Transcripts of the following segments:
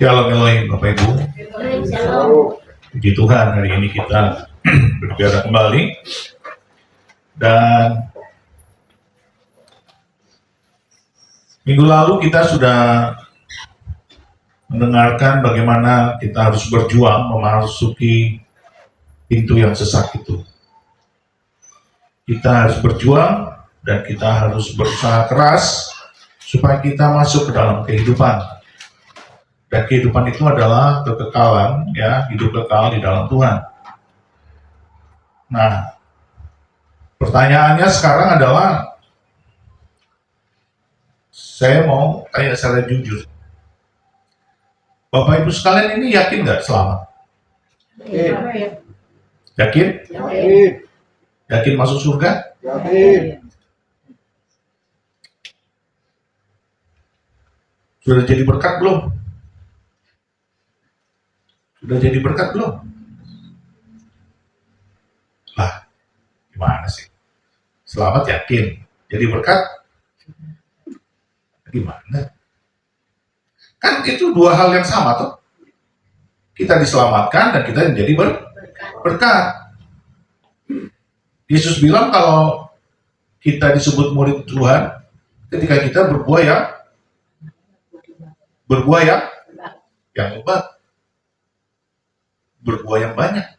Shalom Elohim Bapak Ibu. Puji Tuhan, hari ini kita berbicara kembali. Dan minggu lalu kita sudah mendengarkan bagaimana kita harus berjuang memasuki pintu yang sesak itu. Kita harus berjuang dan kita harus berusaha keras supaya kita masuk ke dalam kehidupan. Dan kehidupan itu adalah kekekalan, ya, hidup kekal di dalam Tuhan. Nah, pertanyaannya sekarang adalah, saya mau tanya secara jujur. Bapak Ibu sekalian ini yakin nggak selamat? Yakin? Yakin masuk surga? Yakin. Sudah jadi berkat belum? Sudah jadi berkat belum? Lah, gimana sih? Selamat yakin, jadi berkat? Gimana? Kan itu dua hal yang sama tuh. Kita diselamatkan dan kita menjadi berkat. Yesus bilang kalau kita disebut murid Tuhan ketika kita berbuah yang lebat. Berbuah yang banyak.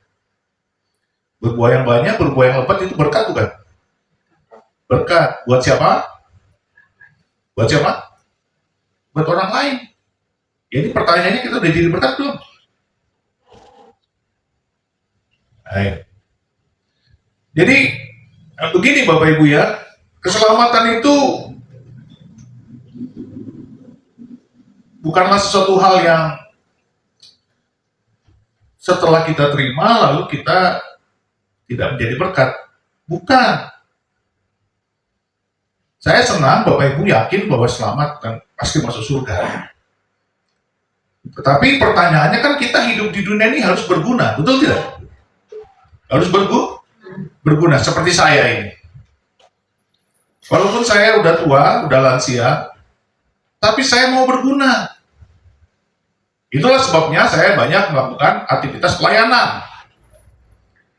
Berbuah yang banyak, berbuah yang lebat itu berkat bukan? Berkat. Buat siapa? Buat siapa? Buat orang lain. Jadi pertanyaannya, kita udah jadi berkat belum? Ayo. Jadi begini Bapak Ibu ya, keselamatan itu bukanlah sesuatu hal yang setelah kita terima lalu kita tidak menjadi berkat. Bukan. Saya senang Bapak Ibu yakin bahwa selamat dan pasti masuk surga. Tetapi pertanyaannya kan, kita hidup di dunia ini harus berguna, betul tidak? Harus berguna, seperti saya ini. Walaupun saya udah tua, udah lansia, tapi saya mau berguna. Itulah sebabnya saya banyak melakukan aktivitas pelayanan.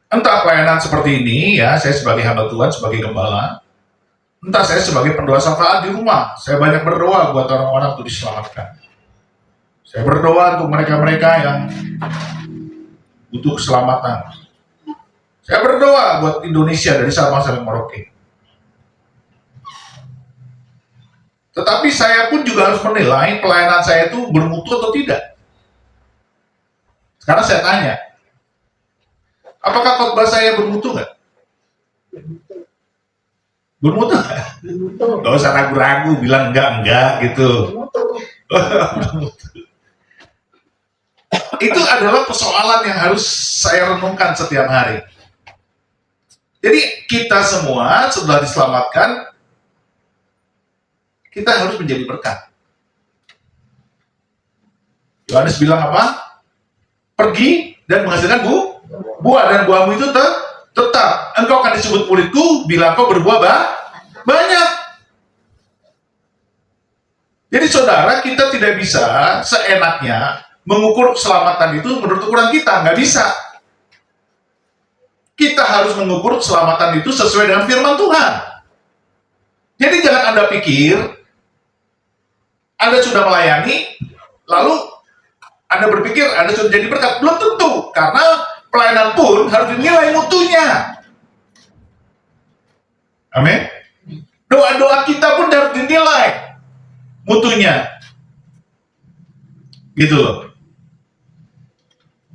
Entah pelayanan seperti ini, ya, saya sebagai hamba Tuhan, sebagai gembala. Entah saya sebagai pendoa syafaat di rumah. Saya banyak berdoa buat orang-orang untuk diselamatkan. Saya berdoa untuk mereka-mereka yang butuh keselamatan. Saya berdoa buat Indonesia dari Sabang sampai Merauke. Tetapi saya pun juga harus menilai pelayanan saya itu bermutu atau tidak. Sekarang saya tanya, apakah khotbah saya bermutu nggak? Bermutu nggak? Nggak usah ragu-ragu, bilang enggak gitu. Itu adalah persoalan yang harus saya renungkan setiap hari. Jadi kita semua setelah diselamatkan, kita harus menjadi berkat. Yohanes bilang apa? Pergi dan menghasilkan buah, dan buahmu itu tetap. Engkau akan disebut muridku bila engkau berbuah banyak. Jadi saudara, kita tidak bisa seenaknya mengukur keselamatan itu menurut ukuran kita. Nggak bisa. Kita harus mengukur keselamatan itu sesuai dengan firman Tuhan. Jadi jangan Anda pikir Anda sudah melayani, lalu Anda berpikir Anda sudah jadi berkat. Belum tentu, karena pelayanan pun harus dinilai mutunya. Amin. Doa-doa kita pun harus dinilai mutunya. Gitu loh.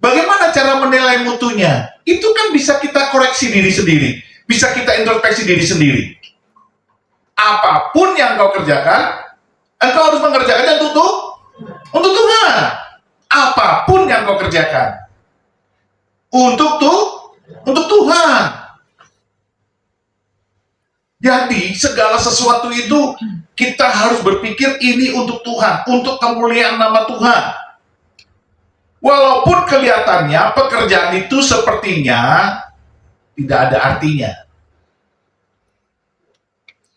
Bagaimana cara menilai mutunya? Itu kan bisa kita koreksi diri sendiri. Bisa kita introspeksi diri sendiri. Apapun yang kau kerjakan, engkau harus mengerjakannya untuk Tuhan. Apapun yang kau kerjakan untuk Tuhan. Jadi segala sesuatu itu kita harus berpikir ini untuk Tuhan, untuk kemuliaan nama Tuhan. Walaupun kelihatannya pekerjaan itu sepertinya tidak ada artinya.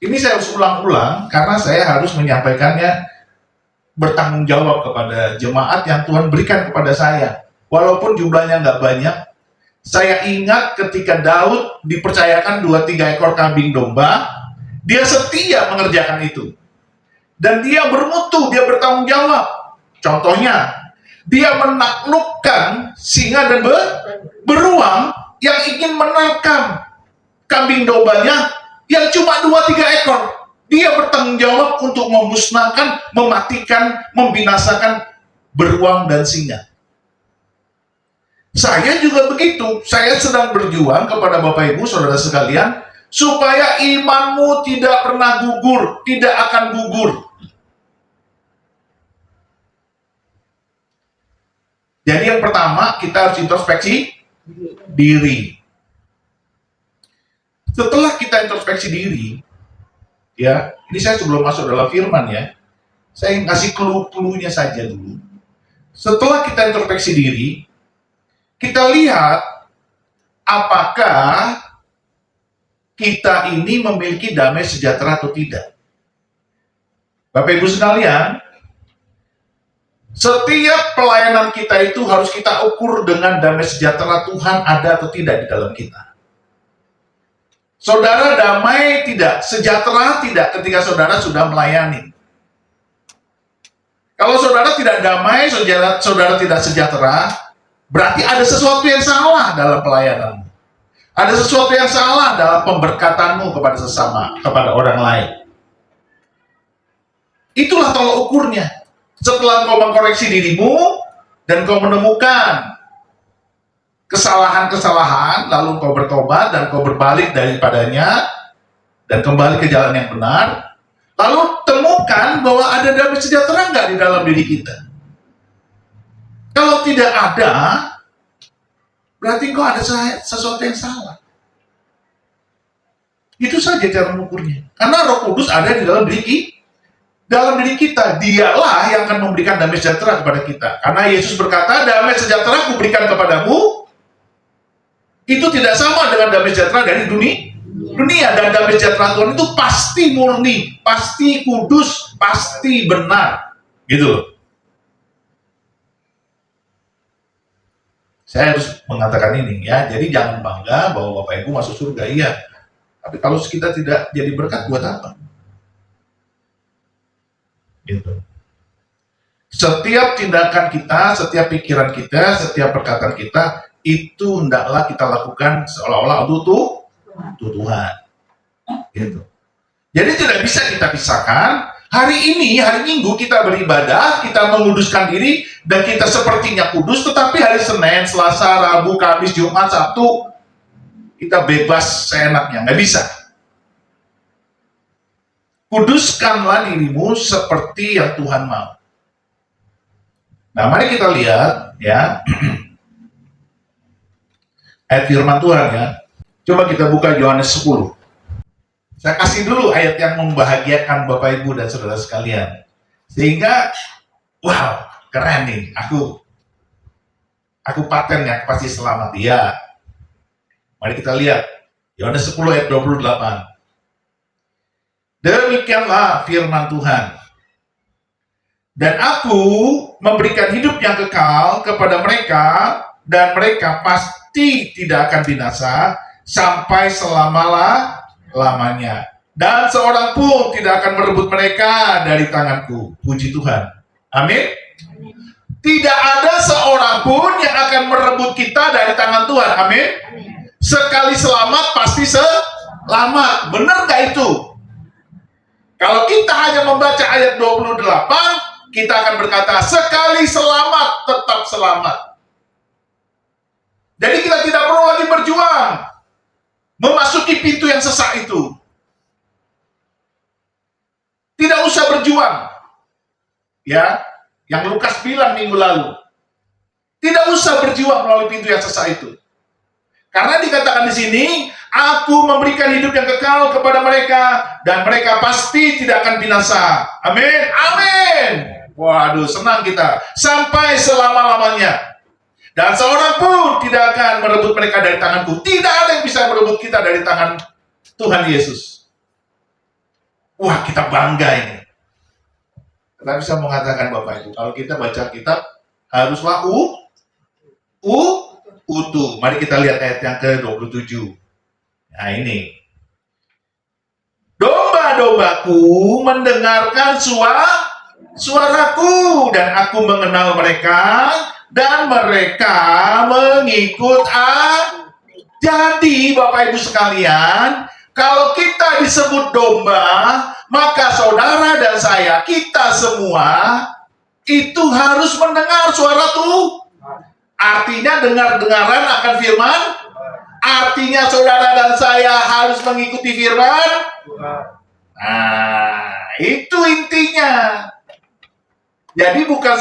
Ini saya harus ulang-ulang karena saya harus menyampaikannya bertanggung jawab kepada jemaat yang Tuhan berikan kepada saya. Walaupun jumlahnya nggak banyak, saya ingat ketika Daud dipercayakan 2-3 ekor kambing domba, dia setia mengerjakan itu. Dan dia bermutu, dia bertanggung jawab. Contohnya, dia menaklukkan singa dan beruang yang ingin menerkam kambing dombanya yang cuma 2-3 ekor. Dia bertanggung jawab untuk memusnahkan, mematikan, membinasakan beruang dan singa. Saya juga begitu. Saya sedang berjuang kepada Bapak Ibu, saudara sekalian, supaya imanmu tidak pernah gugur, tidak akan gugur. Jadi yang pertama, kita harus introspeksi diri. Setelah kita introspeksi diri, ya, ini saya sebelum masuk dalam firman ya, saya kasih clue-cluenya saja dulu. Setelah kita introspeksi diri, kita lihat apakah kita ini memiliki damai sejahtera atau tidak. Bapak Ibu sekalian, setiap pelayanan kita itu harus kita ukur dengan damai sejahtera Tuhan ada atau tidak di dalam kita. Saudara damai tidak, sejahtera tidak ketika saudara sudah melayani. Kalau saudara tidak damai, saudara tidak sejahtera, berarti ada sesuatu yang salah dalam pelayananmu. Ada sesuatu yang salah dalam pemberkatanmu kepada sesama, kepada orang lain. Itulah tolak ukurnya. Setelah kau mengkoreksi dirimu dan kau menemukan kesalahan-kesalahan, lalu kau bertobat dan kau berbalik daripadanya dan kembali ke jalan yang benar, lalu temukan bahwa ada damai sejahtera nggak di dalam diri kita. Kalau tidak ada, berarti kau ada sesuatu yang salah. Itu saja cara mengukurnya. Karena Roh Kudus ada di dalam diri kita. Dialah yang akan memberikan damai sejahtera kepada kita. Karena Yesus berkata, damai sejahtera kuberikan kepadamu. Itu tidak sama dengan damai sejahtera dari dunia. Dan damai sejahtera Tuhan itu pasti murni, pasti kudus, pasti benar. Gitu. Saya harus mengatakan ini ya. Jadi jangan bangga bahwa Bapak Ibu masuk surga, iya. Tapi kalau kita tidak jadi berkat, buat apa? Gitu. Setiap tindakan kita, setiap pikiran kita, setiap perkataan kita, itu hendaklah kita lakukan seolah-olah untuk Tuhan. Gitu. Jadi tidak bisa kita pisahkan. Hari ini, hari Minggu kita beribadah, kita menguduskan diri, dan kita sepertinya kudus, tetapi hari Senin, Selasa, Rabu, Kamis, Jumat, Sabtu, kita bebas seenaknya. Nggak bisa. Kuduskanlah dirimu seperti yang Tuhan mau. Nah, mari kita lihat ya ayat firman Tuhan ya. Coba kita buka Yohanes 10. Saya kasih dulu ayat yang membahagiakan Bapak Ibu dan saudara sekalian. Sehingga wow, keren nih. Aku paten ya, pasti selamat ya. Mari kita lihat Yohanes 10 ayat 28. Demikianlah firman Tuhan. Dan aku memberikan hidup yang kekal kepada mereka, dan mereka pasti tidak akan binasa sampai selama-lamanya. Dan seorang pun tidak akan merebut mereka dari tanganku. Puji Tuhan. Amin. Tidak ada seorang pun yang akan merebut kita dari tangan Tuhan. Amin. Sekali selamat pasti selamat. Benar gak itu? Kalau kita hanya membaca ayat 28, kita akan berkata, sekali selamat, tetap selamat. Jadi kita tidak perlu lagi berjuang memasuki pintu yang sesak itu. Tidak usah berjuang. Ya, yang Lukas bilang minggu lalu. Tidak usah berjuang melalui pintu yang sesak itu. Karena dikatakan di sini, aku memberikan hidup yang kekal kepada mereka, dan mereka pasti tidak akan binasa. Amin. Amin. Waduh, senang kita. Sampai selama-lamanya. Dan seorang pun tidak akan merebut mereka dari tanganku. Tidak ada yang bisa merebut kita dari tangan Tuhan Yesus. Wah, kita bangga ini. Tetapi saya mau katakan Bapak Ibu, kalau kita baca kitab haruslah utuh. Mari kita lihat ayat yang ke-27. Nah ini. Domba-dombaku mendengarkan suaraku dan aku mengenal mereka dan mereka mengikut aku. Jadi Bapak Ibu sekalian, kalau kita disebut domba, maka saudara dan saya, kita semua itu harus mendengar suara Tuhan. Artinya dengar-dengaran akan firman. Artinya saudara dan saya harus mengikuti firman. Nah, itu intinya. Jadi bukan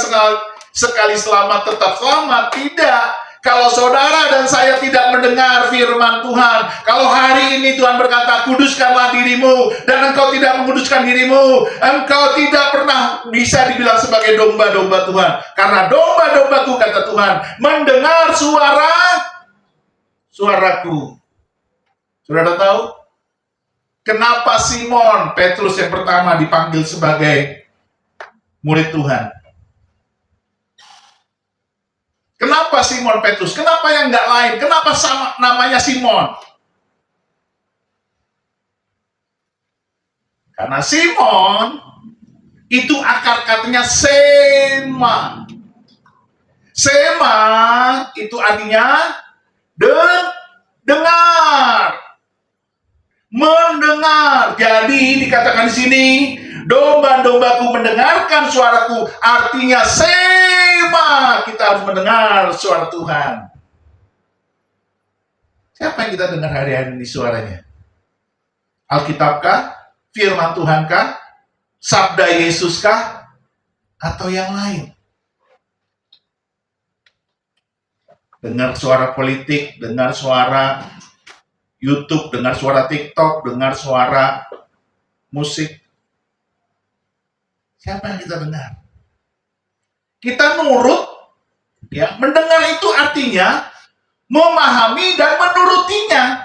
sekali selamat tetap selamat, tidak. Kalau saudara dan saya tidak mendengar firman Tuhan, kalau hari ini Tuhan berkata, kuduskanlah dirimu, dan engkau tidak menguduskan dirimu, engkau tidak pernah bisa dibilang sebagai domba-domba Tuhan. Karena domba-dombaku, kata Tuhan, mendengar suaraku. Saudara tahu? Kenapa Simon Petrus yang pertama dipanggil sebagai murid Tuhan? Kenapa Simon Petrus? Kenapa yang enggak lain? Kenapa sama namanya Simon? Karena Simon itu akar katanya sema. Sema itu artinya dengar. Mendengar. Jadi dikatakan di sini, domba-dombaku mendengarkan suaraku, artinya sema, kita harus mendengar suara Tuhan. Siapa yang kita dengar hari-hari ini suaranya? Alkitabkah? Firman Tuhankah? Sabda Yesuskah? Atau yang lain? Dengar suara politik, dengar suara YouTube, dengar suara TikTok, dengar suara musik. Siapa yang kita dengar? Kita nurut, ya. Mendengar itu artinya memahami dan menurutinya.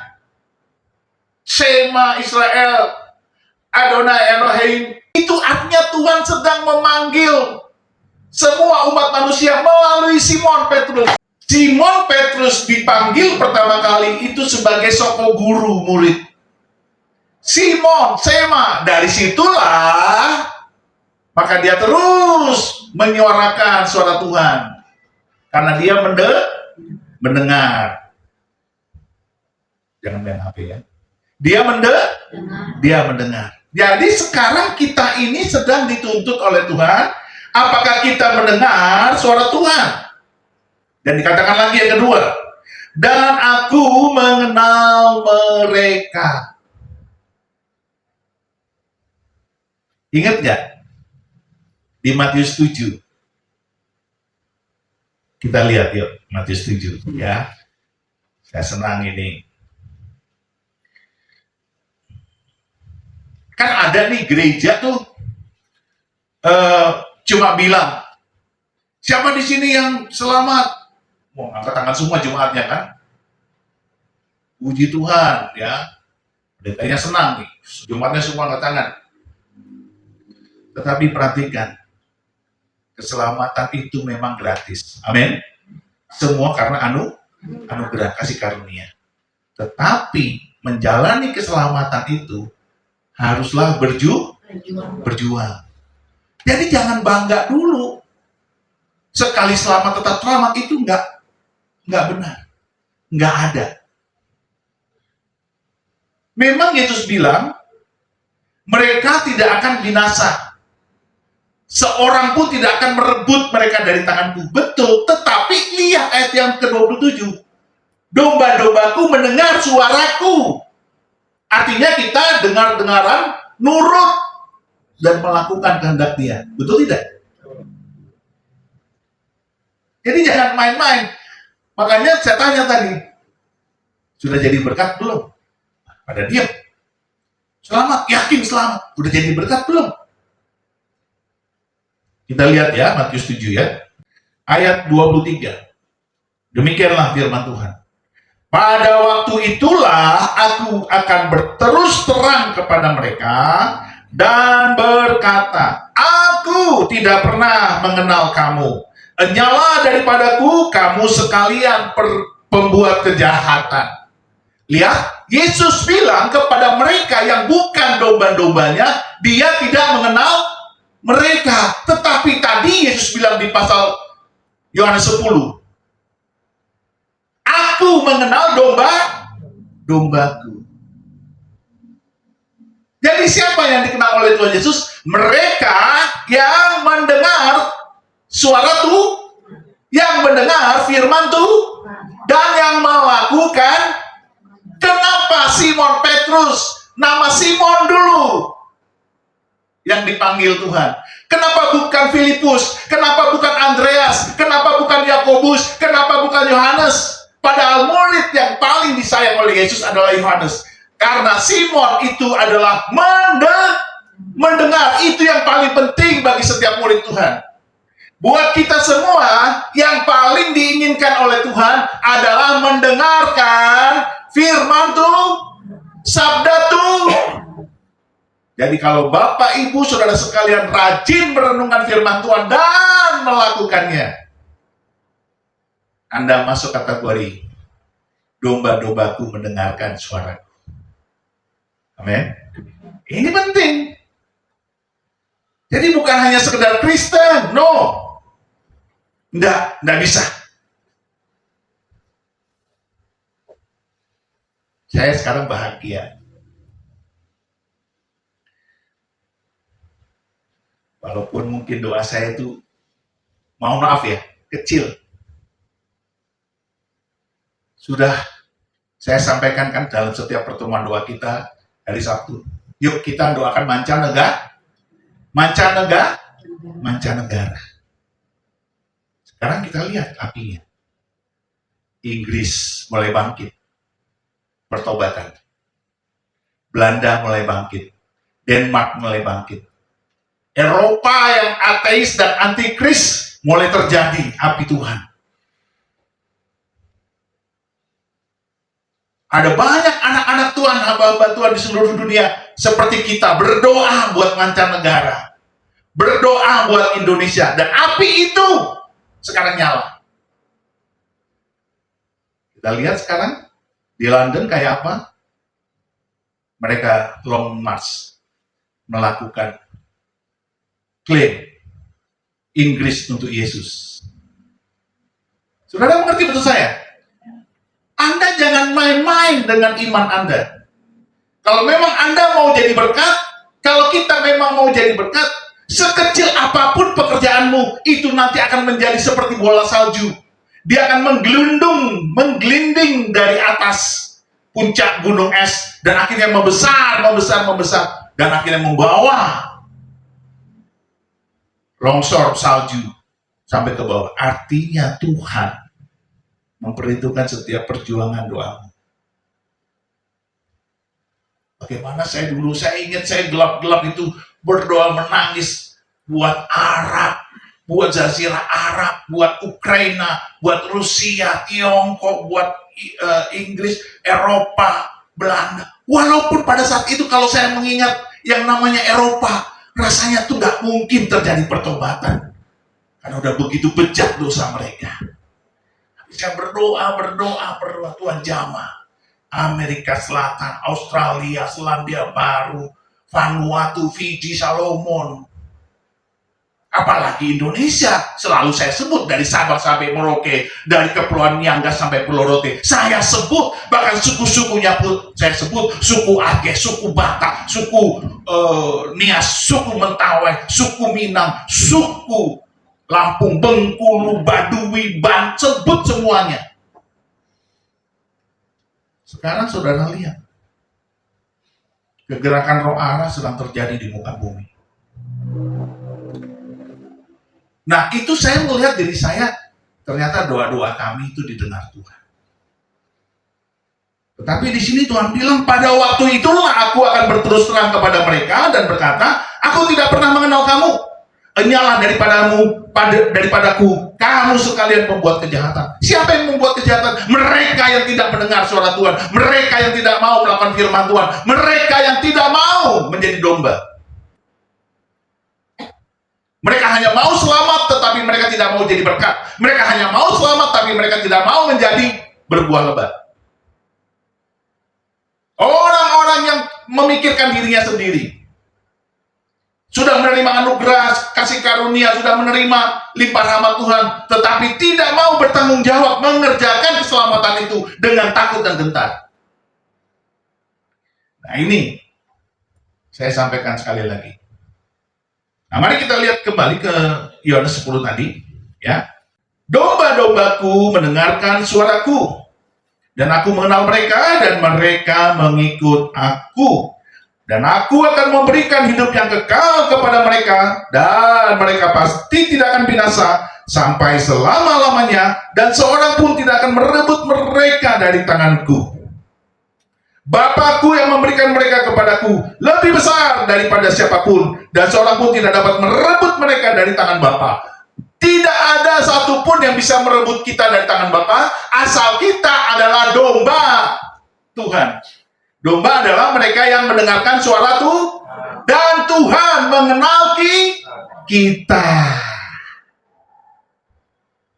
Shema Israel, Adonai Elohim, itu artinya Tuhan sedang memanggil semua umat manusia melalui Simon Petrus. Simon Petrus dipanggil pertama kali itu sebagai soko guru murid. Simon, Sema, dari situlah maka dia terus menyuarakan suara Tuhan. Karena dia mendengar. Jangan main HP ya. Dia mendengar. Jadi sekarang kita ini sedang dituntut oleh Tuhan. Apakah kita mendengar suara Tuhan? Dan dikatakan lagi yang kedua. Dan aku mengenal mereka. Ingat gak? Di Matius 7. Kita lihat yuk, Matius 7 ya. Saya senang ini. Kan ada nih gereja tuh cuma bilang, siapa di sini yang selamat? Mau angkat tangan semua jemaatnya kan? Puji Tuhan ya. Pendetanya senang nih, jemaatnya semua angkat tangan. Tetapi perhatikan, keselamatan itu memang gratis. Amin. Semua karena anugerah kasih karunia. Tetapi menjalani keselamatan itu haruslah berjuang. Jadi jangan bangga dulu. Sekali selamat tetap selamat itu enggak benar. Enggak ada. Memang Yesus bilang mereka tidak akan binasa. Seorang pun tidak akan merebut mereka dari tanganku. Betul, tetapi lihat ayat yang ke-27. Domba-dombaku mendengar suaraku. Artinya kita dengar-dengaran, nurut, dan melakukan kehendak Dia. Betul tidak? Jadi jangan main-main. Makanya saya tanya tadi, sudah jadi berkat belum? Pada diam. Selamat, yakin selamat. Udah jadi berkat belum? Kita lihat ya, Matius 7 ya. Ayat 23. Demikianlah firman Tuhan. Pada waktu itulah aku akan berterus terang kepada mereka dan berkata, "Aku tidak pernah mengenal kamu. Enyalah daripadaku kamu sekalian pembuat kejahatan." Lihat, Yesus bilang kepada mereka yang bukan domba-dombanya, dia tidak mengenal mereka. Tetapi tadi Yesus bilang di pasal Yohanes 10, "Aku mengenal domba-dombaku." Jadi siapa yang dikenal oleh Tuhan Yesus? Mereka yang mendengar suara Tuhan, yang mendengar firman Tuhan, dan yang melakukan. Kenapa Simon Petrus, nama Simon dulu yang dipanggil Tuhan? Kenapa bukan Filipus? Kenapa bukan Andreas? Kenapa bukan Yakobus? Kenapa bukan Yohanes? Padahal murid yang paling disayang oleh Yesus adalah Yohanes. Karena Simon itu adalah mendengar. Itu yang paling penting bagi setiap murid Tuhan. Buat kita semua, yang paling diinginkan oleh Tuhan adalah mendengarkan firman Tuhan, sabda Tuhan. Jadi kalau Bapak, Ibu, Saudara sekalian rajin merenungkan firman Tuhan dan melakukannya, Anda masuk kategori domba-dombaku mendengarkan suaraku. Amin. Ini penting. Jadi bukan hanya sekedar Kristen, no. Enggak bisa. Saya sekarang bahagia. Walaupun mungkin doa saya itu, mohon maaf ya, kecil. Sudah saya sampaikan kan dalam setiap pertemuan doa kita hari Sabtu. Yuk kita doakan mancanegara. Sekarang kita lihat apinya. Inggris mulai bangkit. Pertobatan. Belanda mulai bangkit. Denmark mulai bangkit. Eropa yang ateis dan antikris mulai terjadi api Tuhan. Ada banyak anak-anak Tuhan, hamba-hamba Tuhan di seluruh dunia seperti kita berdoa buat mancanegara. Berdoa buat Indonesia. Dan api itu sekarang nyala. Kita lihat sekarang di London kayak apa? Mereka long march melakukan klaim Inggris untuk Yesus. Saudara mengerti betul saya? Anda jangan main-main dengan iman Anda. Kalau memang Anda mau jadi berkat, kalau kita memang mau jadi berkat, sekecil apapun pekerjaanmu, itu nanti akan menjadi seperti bola salju. Dia akan menggelinding dari atas puncak gunung es, dan akhirnya membesar, dan akhirnya membawa longsor salju sampai ke bawah. Artinya Tuhan memperhitungkan setiap perjuangan doamu. Bagaimana saya ingat saya gelap-gelap itu berdoa menangis buat Arab, buat Jazirah Arab, buat Ukraina, buat Rusia, Tiongkok, buat Inggris, Eropa, Belanda. Walaupun pada saat itu kalau saya mengingat yang namanya Eropa, rasanya tuh nggak mungkin terjadi pertobatan. Karena udah begitu bejat dosa mereka. Saya berdoa, Tuhan jamah. Amerika Selatan, Australia, Selandia Baru, Vanuatu, Fiji, Salomon. Apalagi Indonesia, selalu saya sebut dari Sabah sampai Merauke, dari Kepulauan Niangga sampai Pulau Rote. Saya sebut, bahkan suku-sukunya pun saya sebut, suku Aceh, suku Batak, suku Nias, suku Mentawai, suku Minang, suku Lampung, Bengkulu, Baduy, Ban, sebut semuanya. Sekarang saudara lihat, kegerakan roh Allah sedang terjadi di muka bumi. Nah, itu saya melihat diri saya, ternyata doa-doa kami itu didengar Tuhan. Tetapi di sini Tuhan bilang, pada waktu itulah aku akan berterus terang kepada mereka dan berkata, aku tidak pernah mengenal kamu. Enyalah daripadaku, kamu sekalian membuat kejahatan. Siapa yang membuat kejahatan? Mereka yang tidak mendengar suara Tuhan, mereka yang tidak mau melakukan firman Tuhan, mereka yang tidak mau menjadi domba. Mereka hanya mau selamat, tetapi mereka tidak mau jadi berkat. Mereka hanya mau selamat, tapi mereka tidak mau menjadi berbuah lebat. Orang-orang yang memikirkan dirinya sendiri, sudah menerima anugerah, kasih karunia, sudah menerima limpah rahmat Tuhan, tetapi tidak mau bertanggung jawab mengerjakan keselamatan itu dengan takut dan gentar. Nah, ini saya sampaikan sekali lagi. Nah, mari kita lihat kembali ke Yohanes 10 tadi, ya. Domba-dombaku mendengarkan suaraku, dan aku mengenal mereka, dan mereka mengikut aku. Dan aku akan memberikan hidup yang kekal kepada mereka, dan mereka pasti tidak akan binasa sampai selama-lamanya, dan seorang pun tidak akan merebut mereka dari tanganku. Bapakku yang memberikan mereka kepadaku lebih besar daripada siapapun, dan seorang pun tidak dapat merebut mereka dari tangan Bapa. Tidak ada satupun yang bisa merebut kita dari tangan Bapa, asal kita adalah domba Tuhan. Domba adalah mereka yang mendengarkan suara Tuhan, dan Tuhan mengenal kita.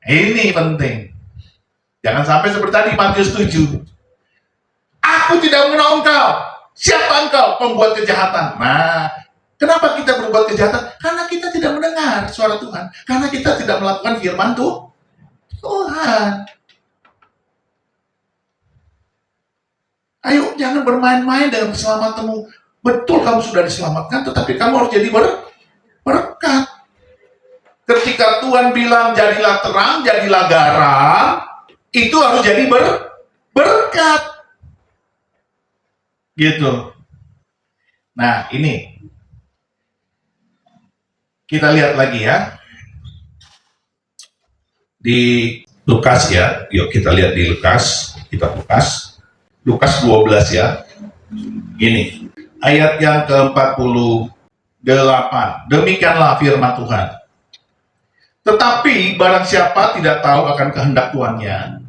Ini penting. Jangan sampai seperti tadi Matius 7. Aku tidak mengenal engkau. Siapa engkau? Pembuat kejahatan. Nah, kenapa kita berbuat kejahatan? Karena kita tidak mendengar suara Tuhan. Karena kita tidak melakukan firman Tuhan. Ayo, jangan bermain-main dengan keselamatanmu. Betul kamu sudah diselamatkan, tetapi kamu harus jadi berkat. Ketika Tuhan bilang jadilah terang, jadilah garam, itu harus jadi berkat. Gitu. Nah, ini. Kita lihat lagi ya. Di Lukas ya. Yuk kita lihat di Lukas. Kitab Lukas. Lukas 12 ya. Ini ayat yang ke-48. Demikianlah firman Tuhan. Tetapi barang siapa tidak tahu akan kehendak Tuannya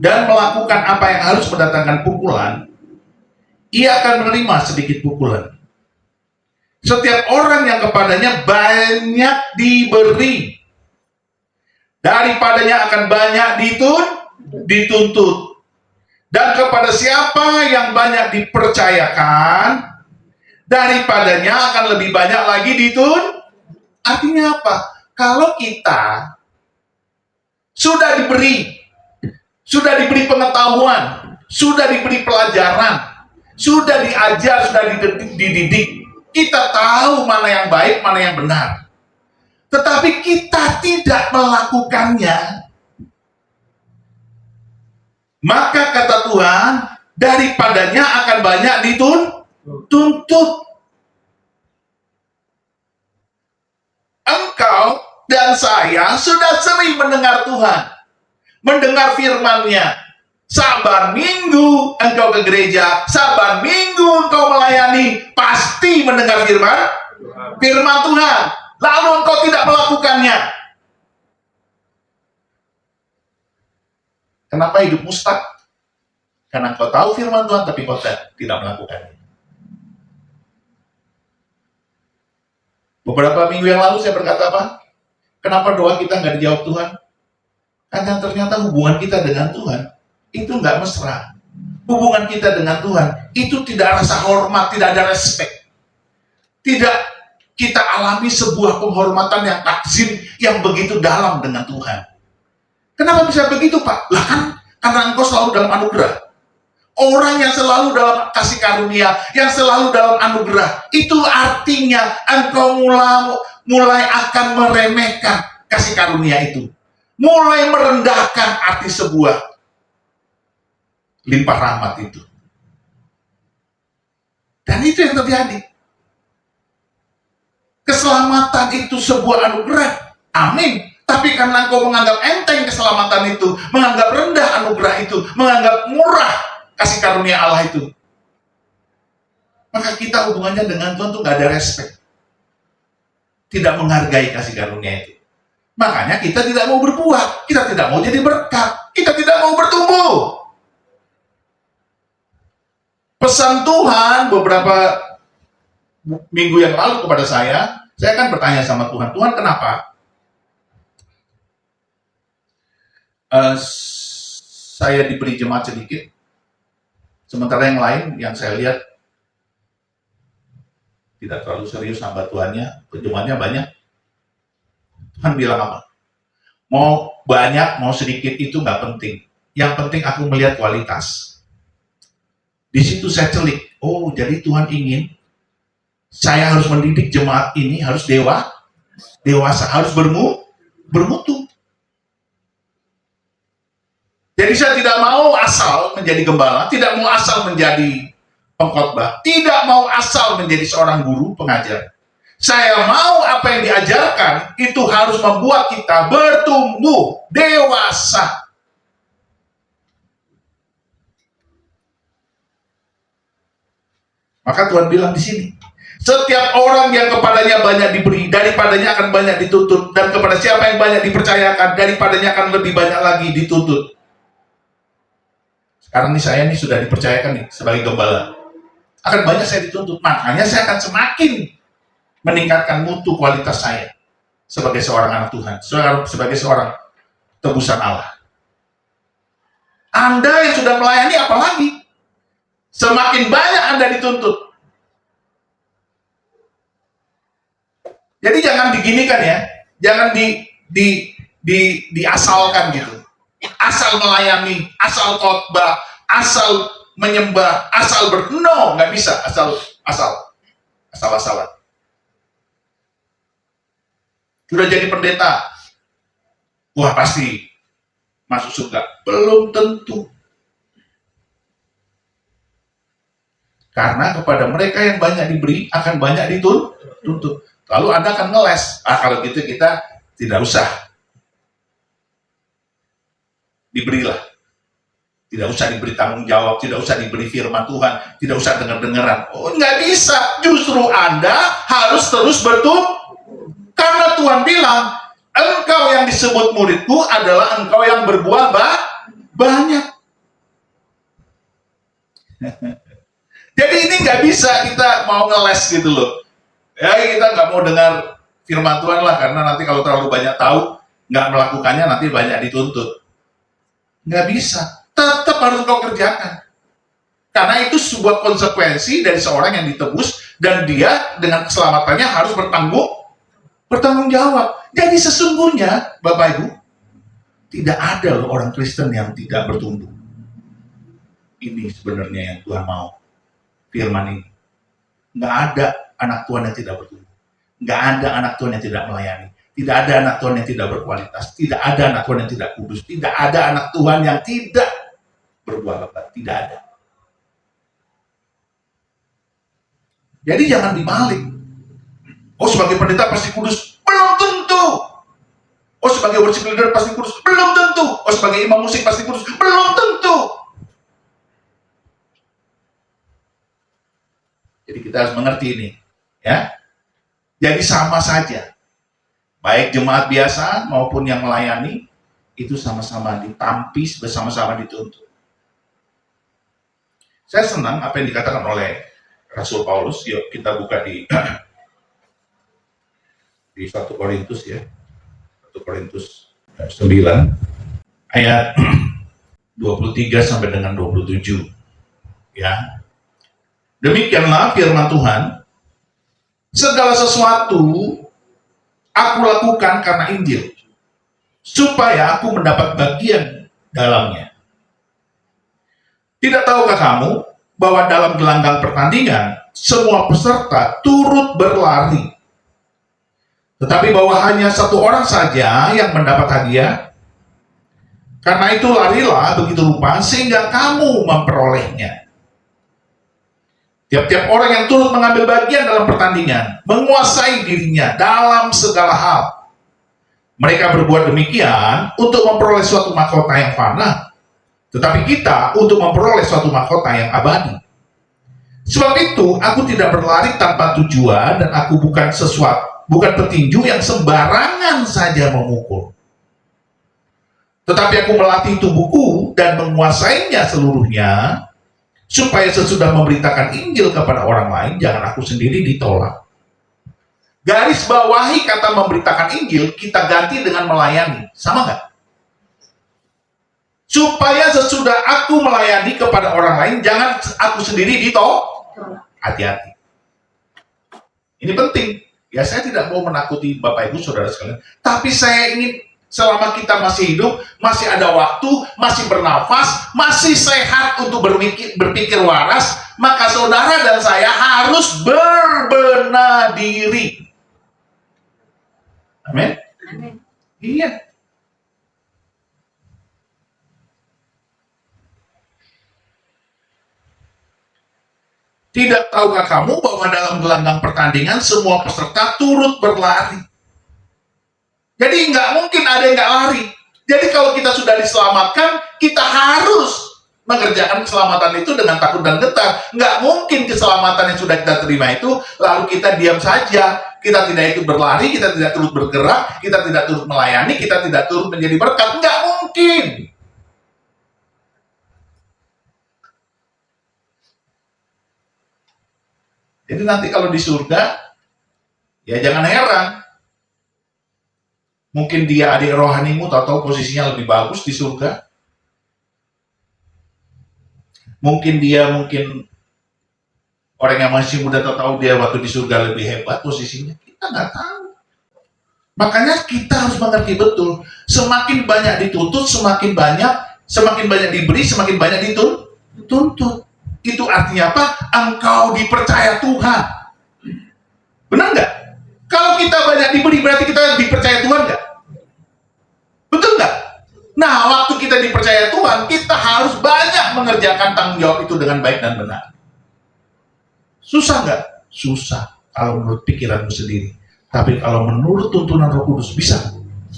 dan melakukan apa yang harus mendatangkan pukulan, ia akan menerima sedikit pukulan. Setiap orang yang kepadanya banyak diberi, daripadanya akan banyak dituntut. Dan kepada siapa yang banyak dipercayakan, daripadanya akan lebih banyak lagi dituntut. Artinya apa? Kalau kita sudah diberi pengetahuan, sudah diberi pelajaran, sudah diajar, sudah dididik, kita tahu mana yang baik, mana yang benar. Tetapi kita tidak melakukannya, maka kata Tuhan, daripadanya akan banyak dituntut. Engkau dan saya sudah sering mendengar Tuhan, mendengar firman-Nya. Saban minggu engkau ke gereja, saban minggu engkau melayani, pasti mendengar firman Tuhan. Lalu engkau tidak melakukannya. Kenapa hidupmu stuck? Karena engkau tahu firman Tuhan, tapi engkau tidak melakukannya. Beberapa minggu yang lalu saya berkata apa? Kenapa doa kita nggak dijawab Tuhan? Karena ternyata hubungan kita dengan Tuhan itu nggak mesra. Hubungan kita dengan Tuhan itu tidak rasa hormat, tidak ada respect. Tidak kita alami sebuah penghormatan yang takzim yang begitu dalam dengan Tuhan. Kenapa bisa begitu, Pak? Lah kan karena engkau selalu dalam anugerah. Orang yang selalu dalam kasih karunia, yang selalu dalam anugerah, itu artinya engkau mulai akan meremehkan kasih karunia itu. Mulai merendahkan arti sebuah limpah rahmat itu. Dan itu yang terjadi. Keselamatan itu sebuah anugerah. Amin. Tapi karena engkau menganggap enteng keselamatan itu, menganggap rendah anugerah itu, menganggap murah kasih karunia Allah itu, maka kita hubungannya dengan Tuhan tuh gak ada respect. Tidak menghargai kasih karunia itu. Makanya kita tidak mau berbuah, kita tidak mau jadi berkat, kita tidak mau bertumbuh. Pesan Tuhan beberapa minggu yang lalu kepada saya, Saya akan bertanya sama Tuhan, Tuhan kenapa saya diberi jemaat sedikit, sementara yang lain yang saya lihat tidak terlalu serius hamba Tuhannya, jemaatnya banyak. Tuhan bilang apa? Mau banyak, mau sedikit itu nggak penting. Yang penting aku melihat kualitas. Di situ saya celik, oh jadi Tuhan ingin saya harus mendidik jemaat ini, harus dewasa, harus bermutu. Jadi saya tidak mau asal menjadi gembala, tidak mau asal menjadi pengkhotbah, tidak mau asal menjadi seorang guru pengajar. Saya mau apa yang diajarkan itu harus membuat kita bertumbuh dewasa. Maka Tuhan bilang di sini, setiap orang yang kepadanya banyak diberi, daripadanya akan banyak dituntut, dan kepada siapa yang banyak dipercayakan, daripadanya akan lebih banyak lagi dituntut. Sekarang saya sudah dipercayakan nih sebagai gembala, akan banyak saya dituntut, makanya saya akan semakin meningkatkan mutu kualitas saya sebagai seorang anak Tuhan, sebagai seorang tebusan Allah. Anda yang sudah melayani apalagi? Semakin banyak Anda dituntut. Jadi jangan diginikan ya, jangan diasalkan gitu. Asal melayani, asal khotbah, asal menyembah, asal nggak bisa, asal-asalan. Sudah jadi pendeta, wah pasti masuk surga. Belum tentu. Karena kepada mereka yang banyak diberi akan banyak dituntut. Lalu Anda akan ngeles. Kalau gitu kita tidak usah diberilah. Tidak usah diberi tanggung jawab, tidak usah diberi firman Tuhan, tidak usah dengar-dengaran. Oh, nggak bisa. Justru Anda harus terus bertumbuh. Karena Tuhan bilang, engkau yang disebut muridku adalah engkau yang berbuah banyak. Jadi ini nggak bisa kita mau ngeles gitu loh. Ya kita nggak mau dengar firman Tuhan lah, karena nanti kalau terlalu banyak tahu, nggak melakukannya nanti banyak dituntut. Nggak bisa. Tetap harus kau kerjakan. Karena itu sebuah konsekuensi dari seorang yang ditebus, dan dia dengan keselamatannya harus bertanggung jawab. Jadi sesungguhnya, Bapak Ibu, tidak ada loh orang Kristen yang tidak bertumbuh. Ini sebenarnya yang Tuhan mau. Firman ini. Nggak ada anak Tuhan yang tidak bertumbuh. Nggak ada anak Tuhan yang tidak melayani. Tidak ada anak Tuhan yang tidak berkualitas. Tidak ada anak Tuhan yang tidak kudus. Tidak ada anak Tuhan yang tidak berbuah lebat. Tidak ada. Jadi jangan dibalik. Oh sebagai pendeta pasti kudus. Belum tentu. Oh sebagai worship leader pasti kudus. Belum tentu. Oh sebagai imam musik pasti kudus. Belum tentu. Jadi kita harus mengerti ini, ya. Jadi sama saja, baik jemaat biasa maupun yang melayani itu sama-sama ditampis, bersama-sama dituntut. Saya senang apa yang dikatakan oleh Rasul Paulus. Yuk kita buka di 1 Korintus ya, 1 Korintus 9 ayat 23 sampai dengan 27, ya. Demikianlah firman Tuhan, segala sesuatu aku lakukan karena Injil, supaya aku mendapat bagian dalamnya. Tidak tahukah kamu bahwa dalam gelanggang pertandingan, semua peserta turut berlari, tetapi bahwa hanya satu orang saja yang mendapat hadiah? Karena itu larilah begitu rupa sehingga kamu memperolehnya. Tiap-tiap orang yang turut mengambil bagian dalam pertandingan menguasai dirinya dalam segala hal. Mereka berbuat demikian untuk memperoleh suatu mahkota yang fana, tetapi kita untuk memperoleh suatu mahkota yang abadi. Sebab itu aku tidak berlari tanpa tujuan, dan aku bukan petinju yang sembarangan saja memukul. Tetapi aku melatih tubuhku dan menguasainya seluruhnya, supaya sesudah memberitakan Injil kepada orang lain, jangan aku sendiri ditolak. Garis bawahi kata memberitakan Injil, kita ganti dengan melayani. Sama nggak? Supaya sesudah aku melayani kepada orang lain, jangan aku sendiri ditolak. Hati-hati. Ini penting. Ya, saya tidak mau menakuti Bapak Ibu Saudara sekalian, tapi saya ingin selama kita masih hidup, masih ada waktu, masih bernafas, masih sehat untuk berpikir waras, maka saudara dan saya harus berbenah diri. Amin. Iya. Tidak tahukah kamu bahwa dalam gelanggang pertandingan semua peserta turut berlari? Jadi nggak mungkin ada yang nggak lari. Jadi kalau kita sudah diselamatkan, kita harus mengerjakan keselamatan itu dengan takut dan gentar. Nggak mungkin keselamatan yang sudah kita terima itu, lalu kita diam saja. Kita tidak ikut berlari, kita tidak turut bergerak, kita tidak turut melayani, kita tidak turut menjadi berkat. Nggak mungkin. Jadi nanti kalau di surga, ya jangan heran. Mungkin dia adik rohanimu, tahu posisinya lebih bagus di surga. Mungkin orang yang masih muda tahu dia waktu di surga lebih hebat posisinya. Kita nggak tahu. Makanya kita harus mengerti betul. Semakin banyak dituntut, semakin banyak diberi, semakin banyak dituntut. Itu artinya apa? Engkau dipercaya Tuhan. Benar nggak? Kalau kita banyak diberi, berarti kita dipercaya Tuhan nggak? Betul nggak? Nah, waktu kita dipercaya Tuhan, kita harus banyak mengerjakan tanggung jawab itu dengan baik dan benar. Susah nggak? Susah kalau menurut pikiranmu sendiri. Tapi kalau menurut tuntunan Roh Kudus bisa?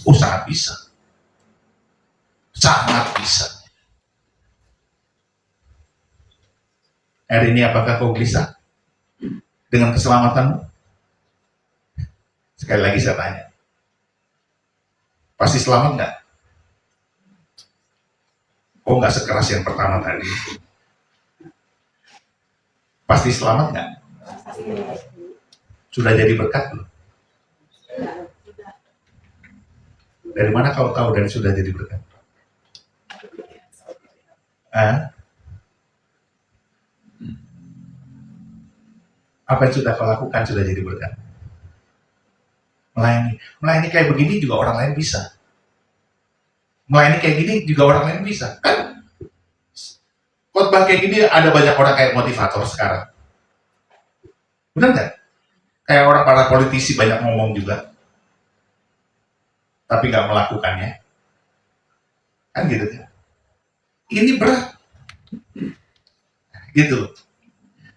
Oh, sangat bisa. Sangat bisa. Hari ini apakah kau gelisah dengan keselamatanmu? Sekali lagi saya tanya. Pasti selamat nggak? Kok nggak sekeras yang pertama tadi? Pasti selamat nggak? Sudah jadi berkat belum? Dari mana kau tahu dari sudah jadi berkat? Apa yang sudah kau lakukan sudah jadi berkat? Melayani kayak begini juga orang lain bisa. Melayani kayak gini juga orang lain bisa. Kan khotbah kayak gini ada banyak orang kayak motivator sekarang. Benar nggak? Kayak orang para politisi banyak ngomong juga, tapi nggak melakukannya. Kan gitu kan? Ini berat. Gitu.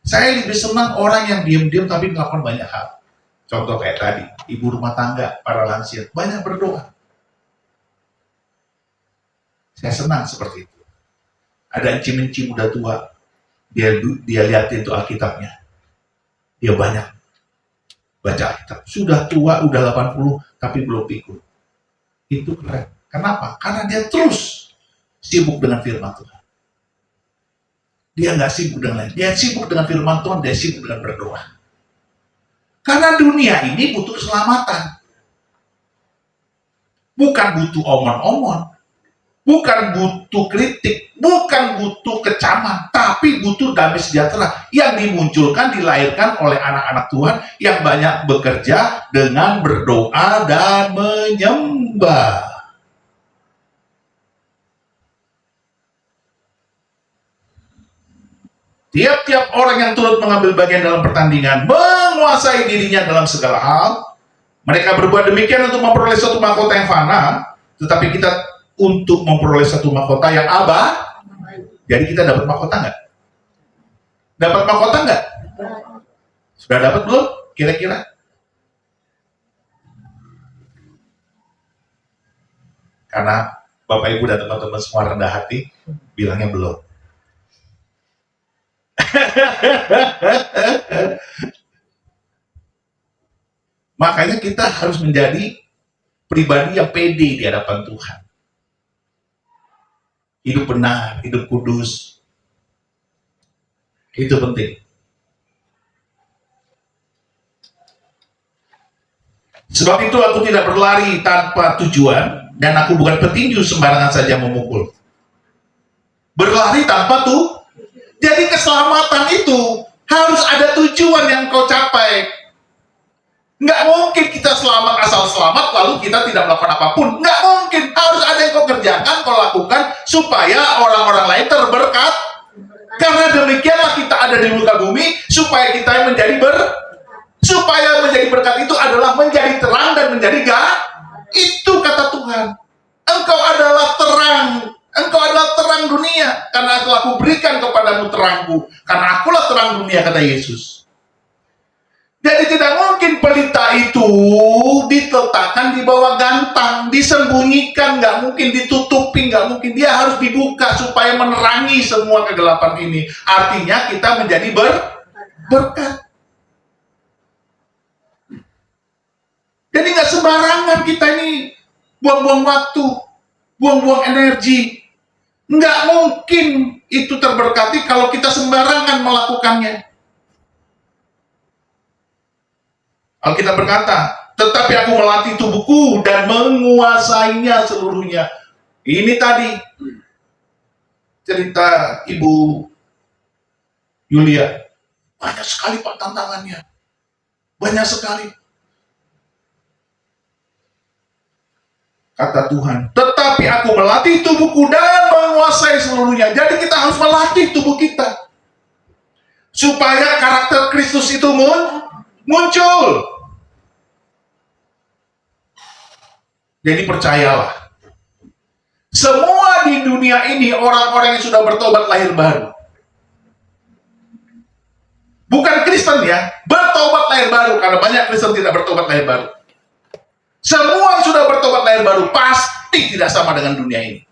Saya lebih senang orang yang diam-diam tapi melakukan banyak hal. Contoh kayak tadi, ibu rumah tangga, para lansia, banyak berdoa. Saya senang seperti itu. Ada encim-encim udah tua, dia liatin tuh Alkitabnya. Dia banyak baca Alkitab. Sudah tua, udah 80, tapi belum pikul. Itu keren. Kenapa? Karena dia terus sibuk dengan firman Tuhan. Dia nggak sibuk dengan lain. Dia sibuk dengan firman Tuhan, dia sibuk dengan berdoa. Karena dunia ini butuh keselamatan. Bukan butuh omon-omon. Bukan butuh kritik. Bukan butuh kecaman. Tapi butuh damai sejahtera yang dimunculkan, dilahirkan oleh anak-anak Tuhan yang banyak bekerja dengan berdoa dan menyembah. Tiap-tiap orang yang turut mengambil bagian dalam pertandingan menguasai dirinya dalam segala hal. Mereka berbuat demikian untuk memperoleh satu mahkota yang fana, tetapi kita untuk memperoleh satu mahkota yang abadi. Jadi kita dapat mahkota nggak? Dapat mahkota nggak? Sudah dapat belum? Kira-kira? Karena Bapak Ibu dan teman-teman semua rendah hati, bilangnya belum. Makanya kita harus menjadi pribadi yang pede di hadapan Tuhan. Hidup benar, hidup kudus. Itu penting. Sebab itu aku tidak berlari tanpa tujuan, dan aku bukan petinju sembarangan saja memukul. Berlari tanpa tuh. Jadi keselamatan itu harus ada tujuan yang kau capai. Nggak mungkin kita selamat asal selamat lalu kita tidak melakukan apapun. Nggak mungkin. Harus ada yang kau kerjakan, kau lakukan supaya orang-orang lain terberkat. Karena demikianlah kita ada di muka bumi, supaya kita menjadi supaya menjadi berkat itu adalah menjadi terang dan menjadi itu kata Tuhan. Engkau adalah terang. Engkau adalah terang dunia, karena telah kuberikan kepadamu terangku, karena akulah terang dunia, kata Yesus. Jadi tidak mungkin pelita itu diletakkan di bawah gantang, disembunyikan, nggak mungkin ditutupi, nggak mungkin, dia harus dibuka supaya menerangi semua kegelapan ini. Artinya kita menjadi berkat. Jadi nggak sembarangan kita ini buang-buang waktu, buang-buang energi. Nggak mungkin itu terberkati kalau kita sembarangan melakukannya. Alkitab berkata, tetapi aku melatih tubuhku dan menguasainya seluruhnya. Ini tadi cerita Ibu Yulia. Banyak sekali Pak tantangannya. Banyak sekali. Kata Tuhan, tetapi aku melatih tubuhku dan menguasai seluruhnya. Jadi kita harus melatih tubuh kita supaya karakter Kristus itu muncul. Jadi percayalah, semua di dunia ini orang-orang yang sudah bertobat lahir baru. Bukan Kristen ya, bertobat lahir baru, karena banyak Kristen tidak bertobat lahir baru. Semua yang sudah bertobat lahir baru pasti tidak sama dengan dunia ini.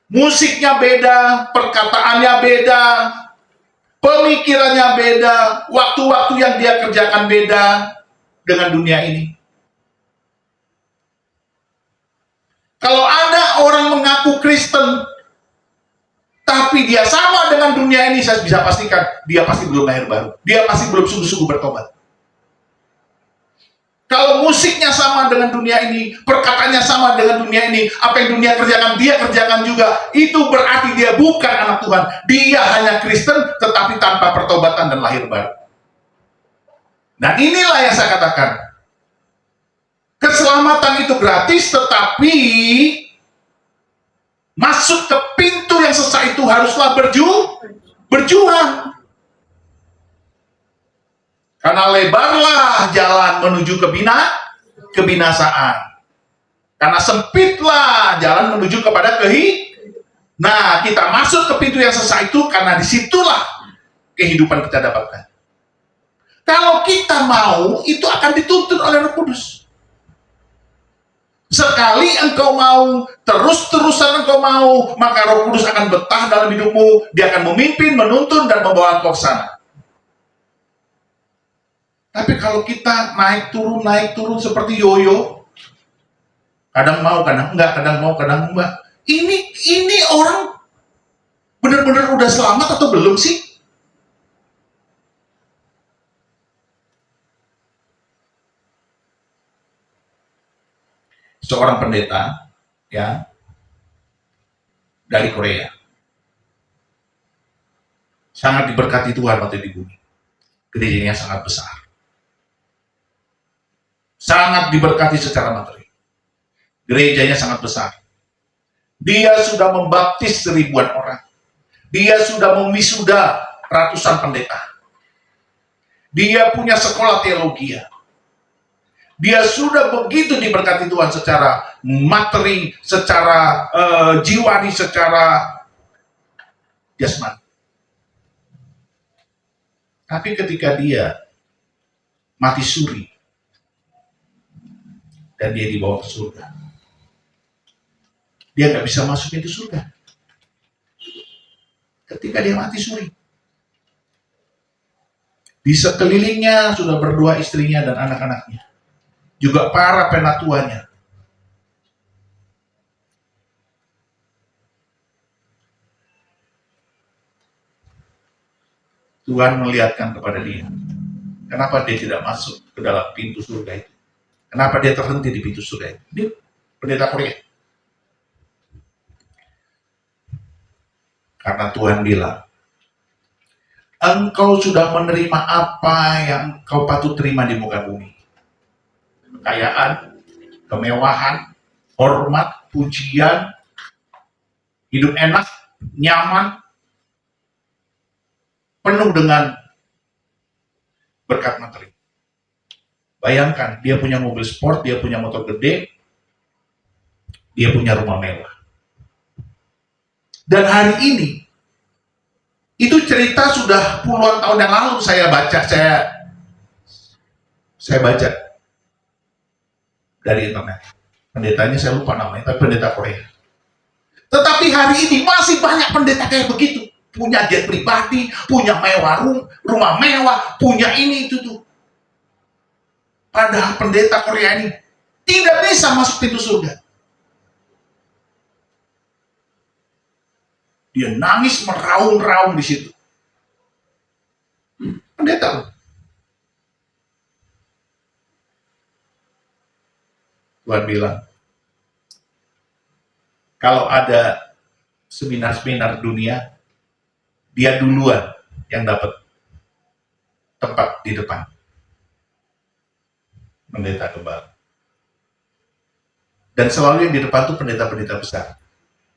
Musiknya beda, perkataannya beda, pemikirannya beda, waktu-waktu yang dia kerjakan beda dengan dunia ini. Kalau ada orang mengaku Kristen, tapi dia sama dengan dunia ini, saya bisa pastikan dia pasti belum lahir baru. Dia pasti belum sungguh-sungguh bertobat. Kalau musiknya sama dengan dunia ini, perkataannya sama dengan dunia ini, apa yang dunia kerjakan, dia kerjakan juga. Itu berarti dia bukan anak Tuhan. Dia hanya Kristen, tetapi tanpa pertobatan dan lahir baru. Nah inilah yang saya katakan. Keselamatan itu gratis, tetapi masuk ke pintu yang sesak itu haruslah berjuang. Karena lebarlah jalan menuju kebinasaan. Karena sempitlah jalan menuju kepada Nah, kita masuk ke pintu yang sesak itu karena disitulah kehidupan kita dapatkan. Kalau kita mau, itu akan dituntun oleh Roh Kudus. Sekali engkau mau, terus-terusan engkau mau, maka Roh Kudus akan betah dalam hidupmu. Dia akan memimpin, menuntun, dan membawa engkau ke sana. Tapi kalau kita naik turun seperti yoyo, kadang mau, kadang enggak, kadang mau, kadang enggak. Ini orang benar-benar udah selamat atau belum sih? Seorang pendeta, ya, dari Korea, sangat diberkati Tuhan waktu di bumi. Gerejanya sangat besar. Sangat diberkati secara materi. Gerejanya sangat besar. Dia sudah membaptis ribuan orang. Dia sudah memisuda ratusan pendeta. Dia punya sekolah teologi. Dia sudah begitu diberkati Tuhan secara materi, secara jiwani, secara jasmani. Tapi ketika dia mati suri, dan dia dibawa ke surga, dia nggak bisa masuk into surga. Ketika dia mati suri, di sekelilingnya sudah berdua istrinya dan anak-anaknya, juga para penatuannya. Tuhan melihatkan kepada dia, kenapa dia tidak masuk ke dalam pintu surga itu. Kenapa dia terhenti di pintu surga itu? Dia pendeta Korea. Karena Tuhan bilang, engkau sudah menerima apa yang kau patut terima di muka bumi. Kekayaan, kemewahan, hormat, pujian, hidup enak, nyaman, penuh dengan berkat materi. Bayangkan, dia punya mobil sport, dia punya motor gede, dia punya rumah mewah. Dan hari ini, itu cerita sudah puluhan tahun yang lalu saya baca dari internet. Pendetanya saya lupa namanya, tapi pendeta Korea. Tetapi hari ini masih banyak pendeta kayak begitu. Punya jet pribadi, punya rumah mewah, punya ini itu tuh. Padahal pendeta Korea ini tidak bisa masuk pintu surga. Dia nangis meraung-raung di situ. Pendeta loh. Tuhan bilang, kalau ada seminar-seminar dunia, dia duluan yang dapat tempat di depan. Pendeta kembali. Dan selalu yang di depan itu pendeta-pendeta besar.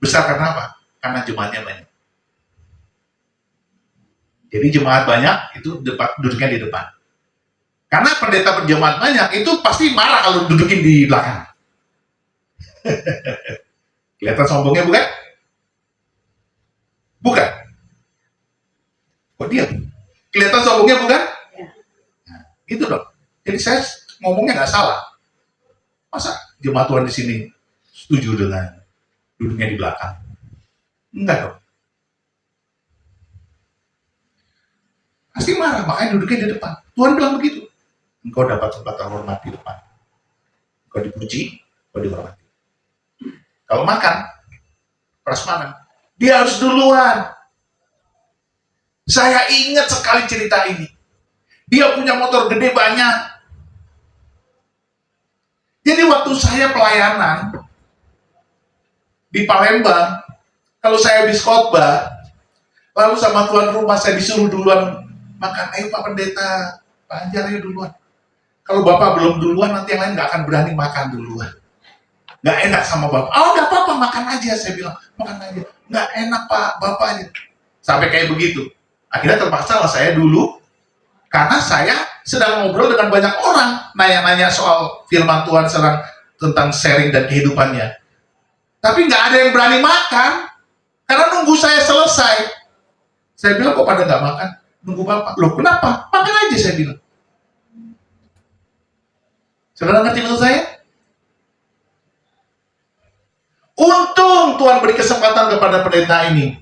Besar karena apa? Karena jemaatnya banyak. Jadi jemaat banyak, itu duduknya di depan. Karena pendeta berjemaat banyak, itu pasti marah kalau dudukin di belakang. Kelihatan sombongnya bukan? Bukan. Kok dia? Kelihatan sombongnya bukan? Nah, gitu dong. Jadi saya ngomongnya nggak salah. Masa jemaat Tuhan di sini setuju dengan duduknya di belakang? Enggak dong. Pasti marah, makanya duduknya di depan. Tuhan bilang begitu. Engkau dapat tempat terhormat di depan. Engkau dipuji, engkau dihormati. Kalau makan, prasmanan, dia harus duluan. Saya ingat sekali cerita ini. Dia punya motor gede banyak. Jadi waktu saya pelayanan di Palembang, kalau saya habis khotbah, lalu sama tuan rumah saya disuruh duluan makan. Ayo Pak Pendeta, Pak Anjar ayo duluan. Kalau Bapak belum duluan, nanti yang lain nggak akan berani makan duluan. Nggak enak sama Bapak. Oh nggak apa-apa, makan aja, saya bilang. Makan aja. Nggak enak Pak, Bapak aja. Sampai kayak begitu. Akhirnya terpaksa lah saya dulu, karena saya sedang ngobrol dengan banyak orang, nanya-nanya soal firman Tuhan, tentang sharing dan kehidupannya. Tapi nggak ada yang berani makan, karena nunggu saya selesai. Saya bilang, kok pada nggak makan? Nunggu Bapak. Loh kenapa? Makan aja, saya bilang. Saudara ngerti maksud saya? Untung Tuhan beri kesempatan kepada pendeta ini.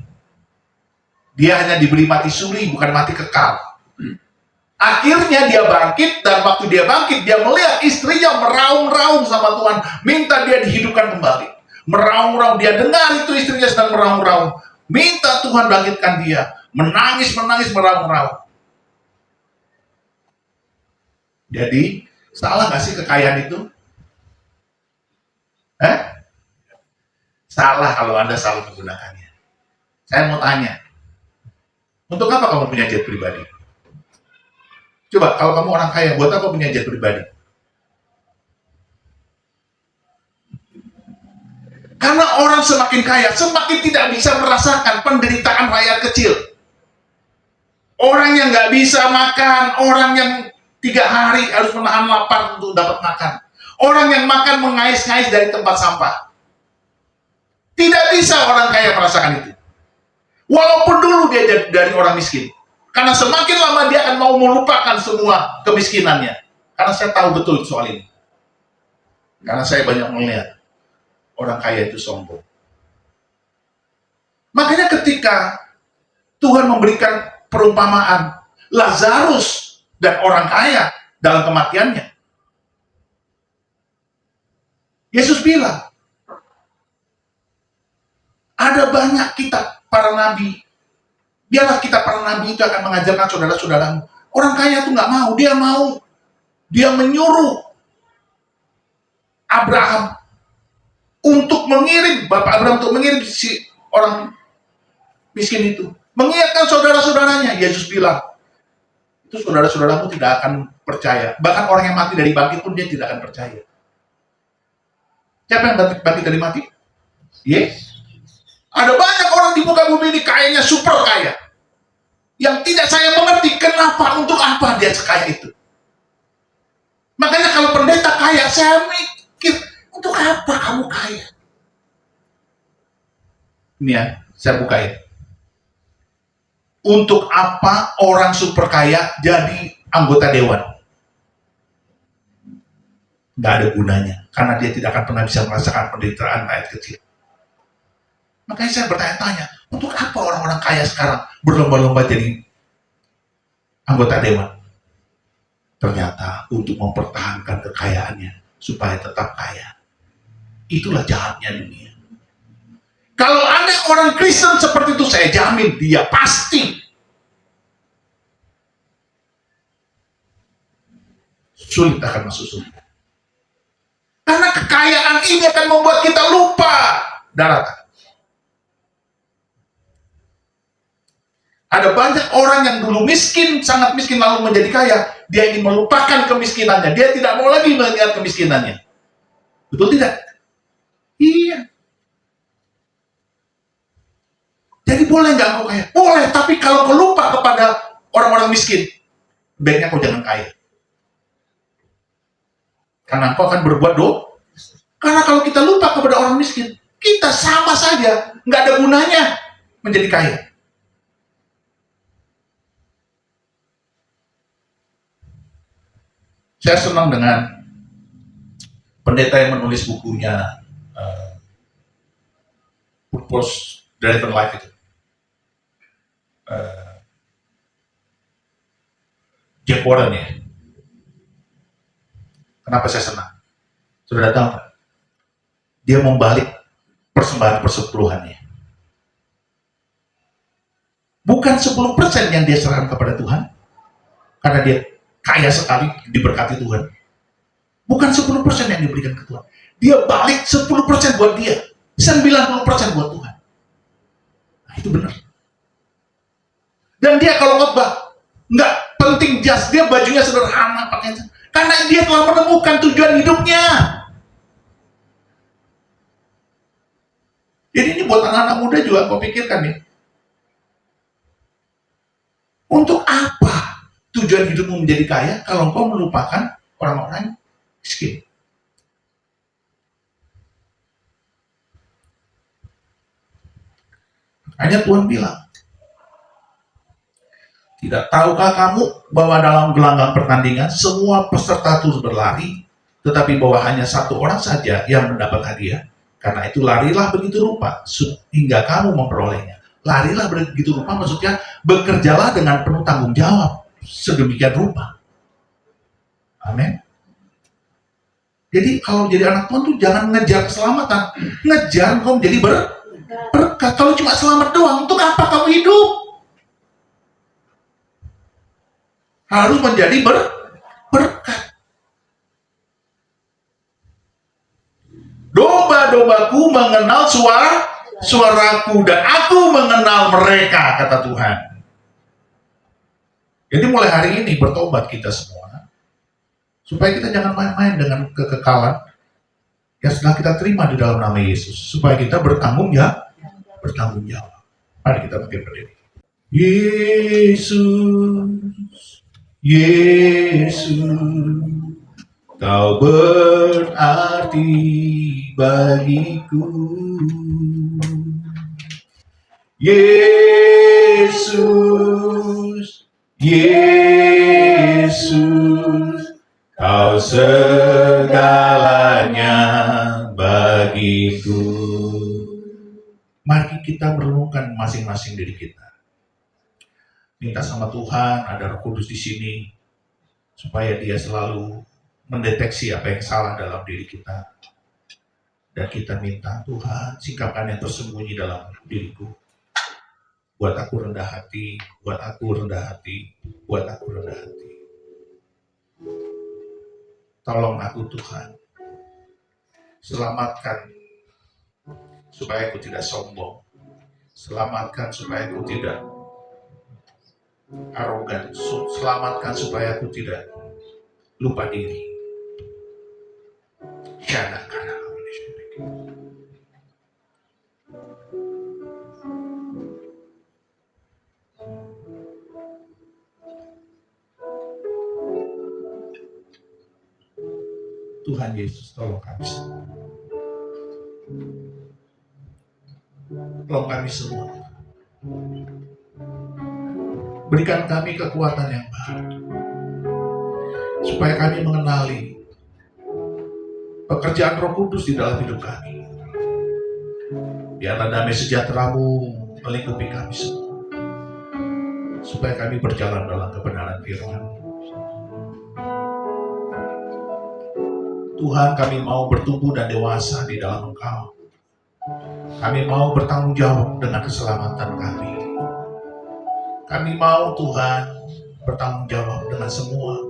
Dia hanya diberi mati suri, bukan mati kekal. Akhirnya dia bangkit, dan waktu dia bangkit, dia melihat istrinya meraung-raung sama Tuhan, minta dia dihidupkan kembali. Meraung-raung, dia dengar itu istrinya sedang meraung-raung, minta Tuhan bangkitkan dia, menangis, meraung-raung. Jadi, salah nggak sih kekayaan itu? Salah kalau Anda salah menggunakannya. Saya mau tanya, untuk apa kamu punya jet pribadi? Coba, kalau kamu orang kaya, buat apa punya jet pribadi? Karena orang semakin kaya, semakin tidak bisa merasakan penderitaan rakyat kecil. Orang yang nggak bisa makan, orang yang 3 hari harus menahan lapar untuk dapat makan. Orang yang makan mengais-ngais dari tempat sampah. Tidak bisa orang kaya merasakan itu. Walaupun dulu dia dari orang miskin. Karena semakin lama dia akan mau melupakan semua kemiskinannya. Karena saya tahu betul soal ini. Karena saya banyak melihat orang kaya itu sombong. Makanya ketika Tuhan memberikan perumpamaan Lazarus dan orang kaya dalam kematiannya, Yesus bilang, ada banyak kitab para nabi. Biarlah kitab para nabi itu akan mengajarkan saudara-saudaramu. Orang kaya itu nggak mau, dia mau. Dia menyuruh Abraham untuk mengirim, Bapak Abraham untuk mengirim si orang miskin itu. Mengingatkan saudara-saudaranya. Yesus bilang, itu saudara-saudaramu tidak akan percaya. Bahkan orang yang mati dari bangkit pun dia tidak akan percaya. Siapa yang bangkit dari mati? Yes. Ada banyak orang di muka bumi ini kayaknya super kaya. Yang tidak saya mengerti kenapa, untuk apa dia sekaya itu. Makanya kalau pendeta kaya, saya mikir, untuk apa kamu kaya? Ini ya, saya buka ya. Untuk apa orang super kaya jadi anggota dewan? Nggak ada gunanya, karena dia tidak akan pernah bisa merasakan penderitaan rakyat kecil. Makanya saya bertanya-tanya, untuk apa orang-orang kaya sekarang berlomba-lomba jadi anggota dewan? Ternyata untuk mempertahankan kekayaannya supaya tetap kaya. Itulah jahatnya dunia. Kalau ada orang Kristen seperti itu, saya jamin dia pasti sulit akan masuk surga. Karena kekayaan ini akan membuat kita lupa daratan. Ada banyak orang yang dulu miskin, sangat miskin, lalu menjadi kaya. Dia ingin melupakan kemiskinannya. Dia tidak mau lagi mengingat kemiskinannya. Betul tidak? Iya. Jadi boleh nggak kau kaya? Boleh, tapi kalau kau lupa kepada orang-orang miskin, baiknya kau jangan kaya. Karena kau akan berbuat dosa. Karena kalau kita lupa kepada orang miskin, kita sama saja, nggak ada gunanya menjadi kaya. Saya senang dengan pendeta yang menulis bukunya Purpose Driven Life itu. Jack Warren ya. Kenapa saya senang? Sudah tahu Pak? Dia membalik persembahan persepuluhannya. Bukan 10% yang dia serahkan kepada Tuhan, karena dia kaya sekali, diberkati Tuhan. Bukan 10% yang diberikan ke Tuhan. Dia balik 10% buat dia, 90% buat Tuhan. Nah, itu benar. Dan dia kalau khotbah, nggak penting jas, dia bajunya sederhana pakainya. Karena dia telah menemukan tujuan hidupnya. Jadi ini buat anak-anak muda juga kau pikirkan nih. Untuk apa tujuan hidupmu menjadi kaya kalau kau melupakan orang-orang miskin? Hanya Tuhan bilang, tidak tahukah kamu bahwa dalam gelanggang pertandingan semua peserta terus berlari, tetapi bahwa hanya satu orang saja yang mendapat hadiah? Karena itu larilah begitu rupa hingga kamu memperolehnya. Larilah begitu rupa maksudnya bekerjalah dengan penuh tanggung jawab sedemikian rupa. Amin. Jadi kalau jadi anak Tuhan tuh jangan ngejar keselamatan, ngejar kau menjadi berkat. Kalau cuma selamat doang, untuk apa kamu hidup? Harus menjadi berkat. Domba-dombaku mengenal suaraku dan aku mengenal mereka, kata Tuhan. Jadi mulai hari ini bertobat kita semua, supaya kita jangan main-main dengan kekekalan yang sudah kita terima di dalam nama Yesus, supaya kita bertanggung jawab. Mari kita bangkit berdiri. Yesus, Yesus, Kau berarti bagiku. Yesus, Yesus, Kau segalanya bagiku. Mari kita merenungkan masing-masing diri kita. Minta sama Tuhan, ada Roh Kudus di sini, supaya Dia selalu mendeteksi apa yang salah dalam diri kita. Dan kita minta, Tuhan, singkapkan yang tersembunyi dalam diriku. Buat aku rendah hati, buat aku rendah hati, buat aku rendah hati. Tolong aku Tuhan, selamatkan supaya aku tidak sombong, selamatkan supaya aku tidak arogan, selamatkan supaya aku tidak lupa diri. Syada karena kamu disyirik. Tuhan Yesus, tolong kami semua. Tolong kami semua. Berikan kami kekuatan yang baru, supaya kami mengenali pekerjaan Roh Kudus di dalam hidup kami. Biarlah damai sejahtera-Mu melingkupi kami semua, supaya kami berjalan dalam kebenaran firman. Tuhan, kami mau bertumbuh dan dewasa di dalam Engkau. Kami mau bertanggung jawab dengan keselamatan kami. Kami mau Tuhan bertanggung jawab dengan semua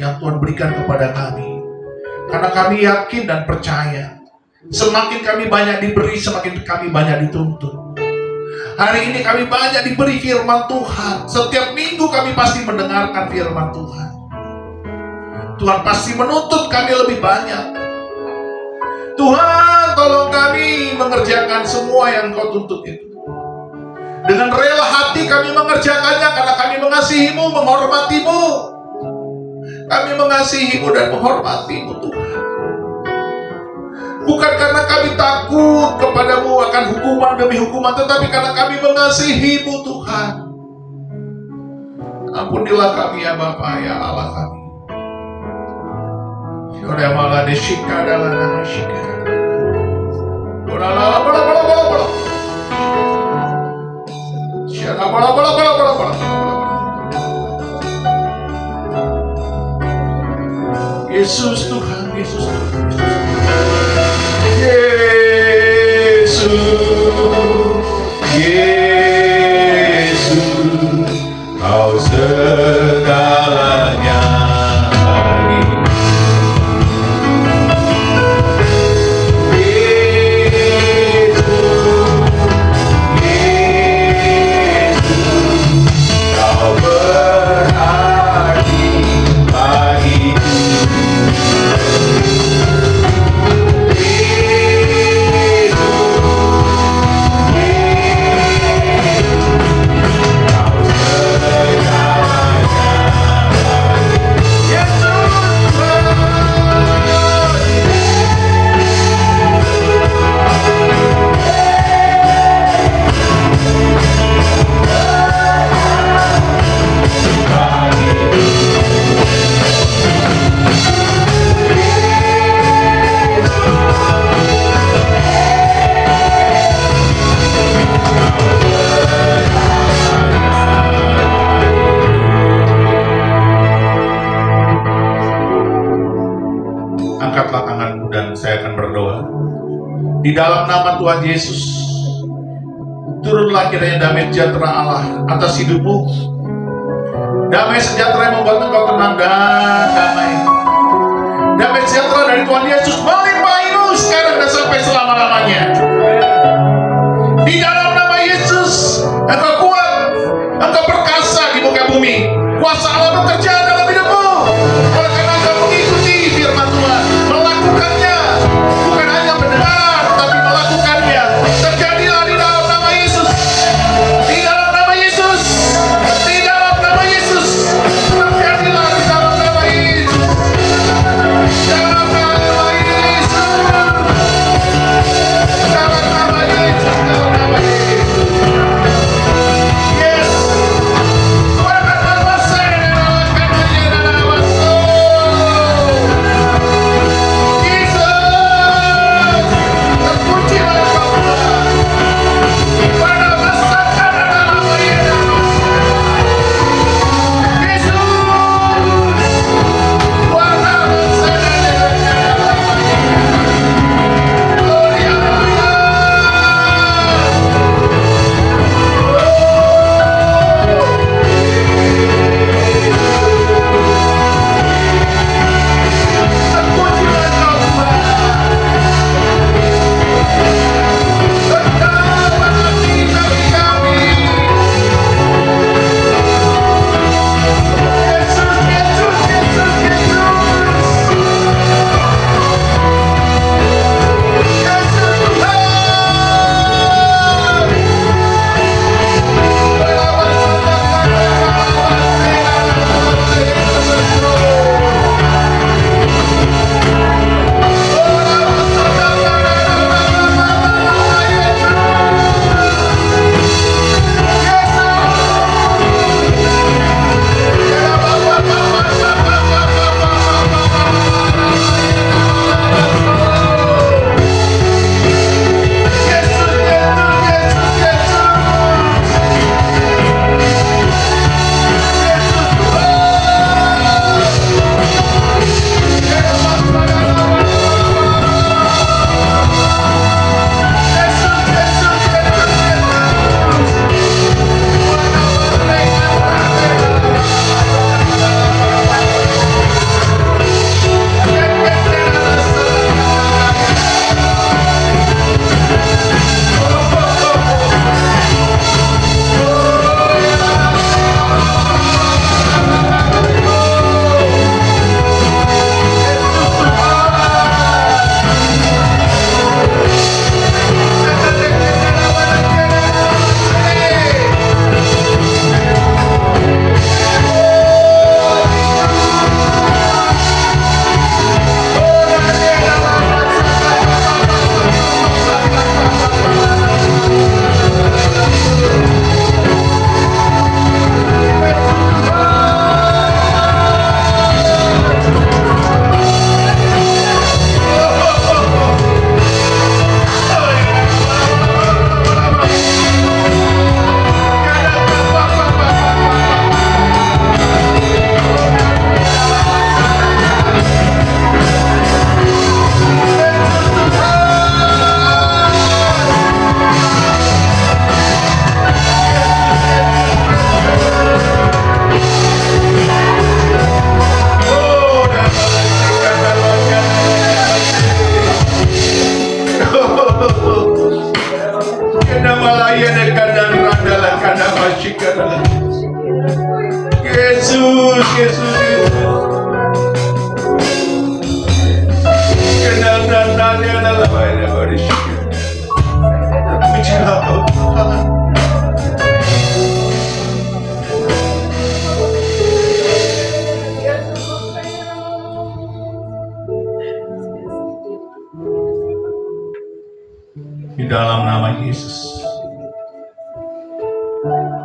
yang Tuhan berikan kepada kami. Karena kami yakin dan percaya, semakin kami banyak diberi, semakin kami banyak dituntut. Hari ini kami banyak diberi firman Tuhan. Setiap minggu kami pasti mendengarkan firman Tuhan. Tuhan pasti menuntut kami lebih banyak. Tuhan, tolong kami mengerjakan semua yang Kau tuntut itu. Dengan rela hati kami mengerjakannya karena kami mengasihi-Mu, menghormati-Mu. Kami mengasihi-Mu dan menghormati-Mu, Tuhan. Bukan karena kami takut kepadamu akan hukuman demi hukuman, tetapi karena kami mengasihi-Mu, Tuhan. Ampunilah kami ya Bapa, ya Allah kami. Udah malah deshika dalam nama shika. Udah lah, bola. Siapa bola. Yesus Tuhan, Yesus Tuhan, Yesus, Kau segalanya. Angkatlah tanganmu dan saya akan berdoa. Di dalam nama Tuhan Yesus, turunlah kiranya damai sejahtera Allah atas hidupmu. Damai sejahtera yang membuat engkau tenang dan damai. Damai sejahtera dari Tuhan Yesus melimpahimu sekarang dan sampai selama-lamanya. Di dalam nama Yesus, engkau kuat, engkau perkasa di muka bumi. Kuasa Allah bekerja dalam hidupmu. Oleh karena engkau mengikuti firman Tuhan, melakukannya, bukan hanya mendengar, tapi melakukannya. Terjadilah di dalam nama Yesus. Di dalam nama Yesus. Di dalam nama Yesus. Terjadilah di dalam nama Yesus. Dalam nama Yesus. Dalam nama Yesus. Dalam nama Yesus. Yes. Tuhan akan menguasai dan mengalahkan Yesus, Yesus, kenal dan nanya dalam air bersyukur. Pujilah Kau Tuhan. Di dalam nama Yesus,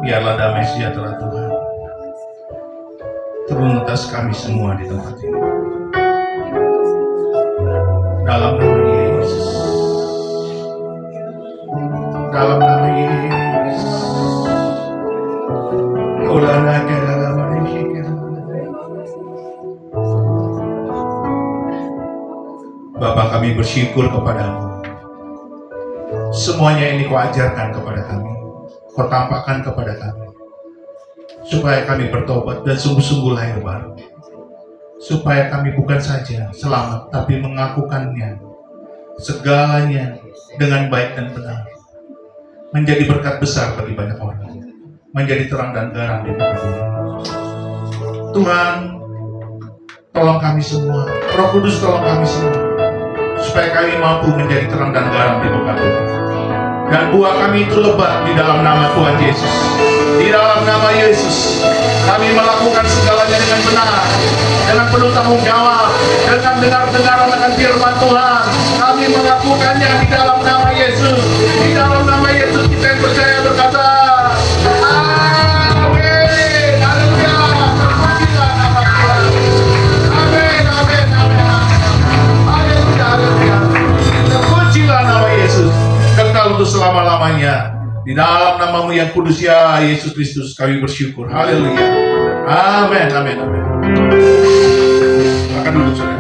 biarlah damai sejahtera Tuhan turun atas kami semua di tempat ini. Dalam nama Yesus, dalam nama Yesus. Bapa, kami bersyukur kepadamu. Semuanya ini Kau ajarkan kepada kami, Kau tampakkan kepada kami, supaya kami bertobat dan sungguh-sungguh lahir baru. Supaya kami bukan saja selamat, tapi mengakukannya segalanya dengan baik dan benar. Menjadi berkat besar bagi banyak orang. Menjadi terang dan garam di muka bumi. Tuhan, tolong kami semua. Roh Kudus, tolong kami semua. Supaya kami mampu menjadi terang dan garam di muka bumi. Dan buah kami itu lebat di dalam nama Tuhan Yesus. Di dalam nama Yesus, kami melakukan segalanya dengan benar, dengan penuh tanggung jawab, dengan dengar-dengar akan firman Tuhan. Kami melakukannya di dalam nama Yesus. Di dalam nama Yesus kita yang percaya berkata, Amin. Haleluya. Terpujilah nama Tuhan. Amin, amin, amin. Haleluya, haleluya. Terpujilah nama Yesus. Kekal untuk selama-lamanya. Di dalam nama-Mu yang kudus ya Yesus Kristus kami bersyukur. Haleluya. Amin, amin, amin. Akan duduk saudara.